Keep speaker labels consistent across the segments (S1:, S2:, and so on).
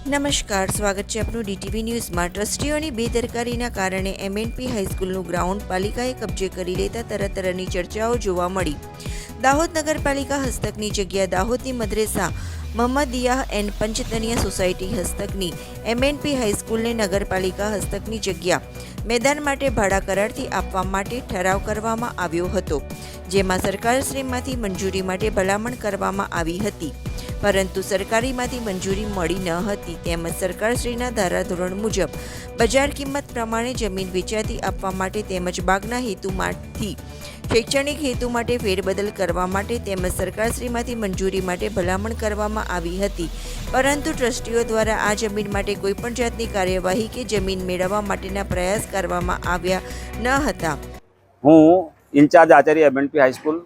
S1: નમસ્કાર, સ્વાગત છે આપનું DTV ન્યૂઝમાં। ટ્રસ્ટીઓની બેદરકારીના કારણે MNP હાઈસ્કૂલનું ગ્રાઉન્ડ પાલિકાએ કબજે કરી લેતા તરતરની ચર્ચાઓ જોવા મળી। દાહોદ નગરપાલિકા હસ્તકની જગ્યા દાહોદની મદ્રેસા મહમ્મદિયાહ એન્ડ પંચતનિયા સોસાયટી હસ્તકની MNP હાઈસ્કૂલને નગરપાલિકા હસ્તકની જગ્યા મેદાન માટે ભાડા કરારથી આપવા માટે ઠરાવ કરવામાં આવ્યો હતો, જેમાં સરકારશ્રીમાંથી મંજૂરી માટે ભલામણ કરવામાં આવી હતી, પરંતુ સરકારીમાંથી મંજૂરી મળી ન હતી। તેમજ સરકારશ્રીના ધારાધોરણ મુજબ બજાર કિંમત પ્રમાણે જમીન વેચાતી આપવા માટે તેમજ બાગના હેતુમાંથી શૈક્ષણિક હેતુ માટે ફેરબદલ કરવા માટે તેમજ સરકારશ્રીમાંથી મંજૂરી માટે ભલામણ કરવામાં આવી હતી, પરંતુ ટ્રસ્ટીઓ દ્વારા આ જમીન માટે કોઈપણ જાતની કાર્યવાહી કે જમીન મેળવવા માટેના પ્રયાસ કરવામાં આવ્યા ન હતા।
S2: હું in charge Acharya MNP high school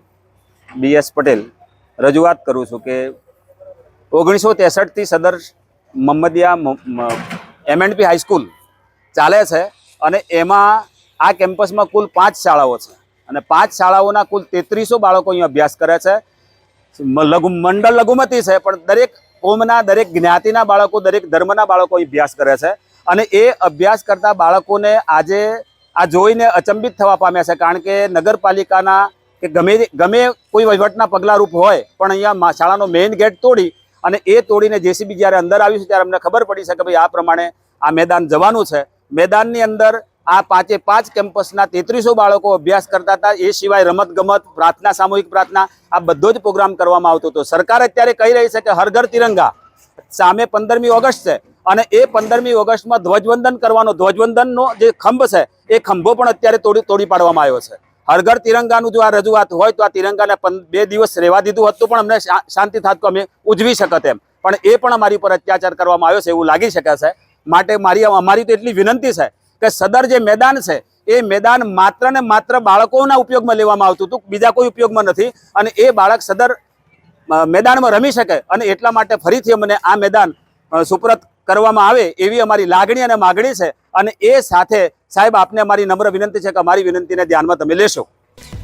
S2: BS Patel રજૂઆત કરું છું કે 1963થી સદર મહમ્મદિયા MNP હાઈસ્કૂલ ચાલે છે અને એમાં આ કેમ્પસમાં કુલ 5 શાળાઓ છે અને 5 શાળાઓના કુલ 3300 બાળકો અહીં અભ્યાસ કરે છે। મંડળ લઘુમતી છે, પણ દરેક કોમના, દરેક જ્ઞાતિના બાળકો, દરેક ધર્મના બાળકો અહીં અભ્યાસ કરે છે અને એ અભ્યાસ કરતા બાળકોને આજે આ જોઈને અચંબિત થવા પામ્યા છે, કારણ કે નગરપાલિકાના કે ગમે કોઈ વહીવટના પગલારૂપ હોય પણ અહીંયા શાળાનો મેઇન ગેટ તોડી અને એ તોડીને JCB જ્યારે અંદર આવ્યું છે ત્યારે અમને ખબર પડી છે કે ભાઈ આ પ્રમાણે આ મેદાન જવાનું છે। મેદાનની અંદર આ 5 કેમ્પસના 3300 બાળકો અભ્યાસ કરતા હતા। એ સિવાય રમતગમત, પ્રાર્થના, સામૂહિક પ્રાર્થના, આ બધો જ પ્રોગ્રામ કરવામાં આવતો હતો। સરકાર અત્યારે કહી રહી છે કે હર ઘર તિરંગા, સામે 15મી ઓગસ્ટ છે અને એ 15મી ઓગસ્ટમાં ધ્વજવંદન કરવાનો, ધ્વજવંદનનો જે ખંભ છે એ ખંભો પણ અત્યારે તોડી પાડવામાં આવ્યો છે। હર ઘર તિરંગાનું જો આ રજૂઆત હોય તો આ તિરંગાને 2 દિવસ રહેવા દીધું હોત તો પણ અમને શાંતિ થાત, તો અમે ઉજવી શકત એમ, પણ એ પણ અમારી પર અત્યાચાર કરવામાં આવ્યો છે એવું લાગી શકે છે। માટે અમારી તો એટલી વિનંતી છે કે સદર જે મેદાન છે એ મેદાન માત્ર ને માત્ર બાળકોના ઉપયોગમાં લેવામાં આવતું હતું, બીજા કોઈ ઉપયોગમાં નથી, અને એ બાળક સદર મેદાનમાં રમી શકે અને એટલા માટે ફરીથી અમને આ મેદાન સુપરત કરવામાં આવે એવી અમારી લાગણી અને માગણી છે। અને એ સાથે સાહેબ આપને અમારી નમ્ર વિનંતી છે કે અમારી વિનંતીને ધ્યાનમાં તમે લેશો।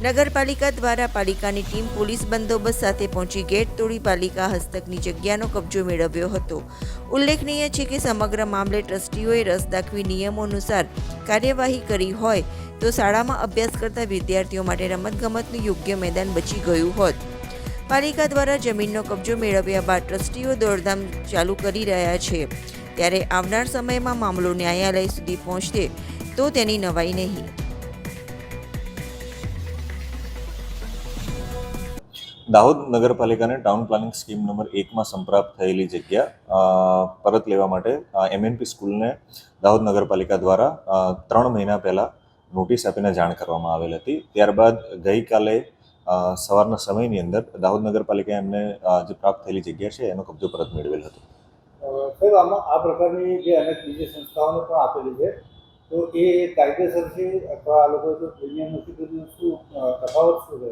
S1: નગરપાલિકા દ્વારા પાલિકાની ટીમ પોલીસ બંદોબસ્ત સાથે પહોંચી ગેટ તોડી પાલિકા હસ્તકની જગ્યાનો કબજો મેળવ્યો હતો। ઉલ્લેખનીય છે કે સમગ્ર મામલે ટ્રસ્ટીઓએ રસ દાખવી નિયમો અનુસાર કાર્યવાહી કરી હોય તો શાળામાં અભ્યાસ કરતા વિદ્યાર્થીઓ માટે રમતગમતનું યોગ્ય મેદાન બચી ગયું હોત। પાલિકા દ્વારા જમીનનો કબજો મેળવ્યા બાદ ટ્રસ્ટીઓ દોડધામ ચાલુ કરી રહ્યા છે, ત્યારે આવનાર સમયમાં મામલો ન્યાયાલય સુધી પહોંચશે તો તેની નવાઈ નહીં।
S3: દાહોદ નગરપાલિકાને ટાઉન પ્લાનિંગ સ્કીમ નંબર 1માં સંપ્રાપ્ત થયેલી જગ્યા પરત લેવા માટે MNP સ્કૂલને દાહોદ નગરપાલિકા દ્વારા 3 મહિના પહેલાં નોટિસ આપીને જાણ કરવામાં આવેલ હતી। ત્યારબાદ ગઈકાલે સવારના સમયની અંદર દાહોદ નગરપાલિકાએ એમને જે પ્રાપ્ત થયેલી જગ્યા છે એનો કબજો પરત મેળવેલ હતો।
S4: સાહેબ, આમાં આ પ્રકારની જે અનેક બીજી સંસ્થાઓને પણ આપેલી છે, તો એ કાયદેસર છે અથવા આ લોકોએ જો પ્રીમિયમ નથી કર્યું, શું તફાવત શું છે?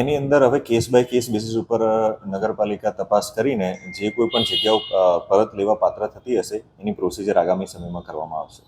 S3: એની અંદર હવે કેસ બાય કેસ બેસિસ ઉપર નગરપાલિકા તપાસ કરીને જે કોઈ પણ જગ્યાઓ પરત લેવા પાત્ર થતી હશે એની પ્રોસિજર આગામી સમયમાં કરવામાં આવશે।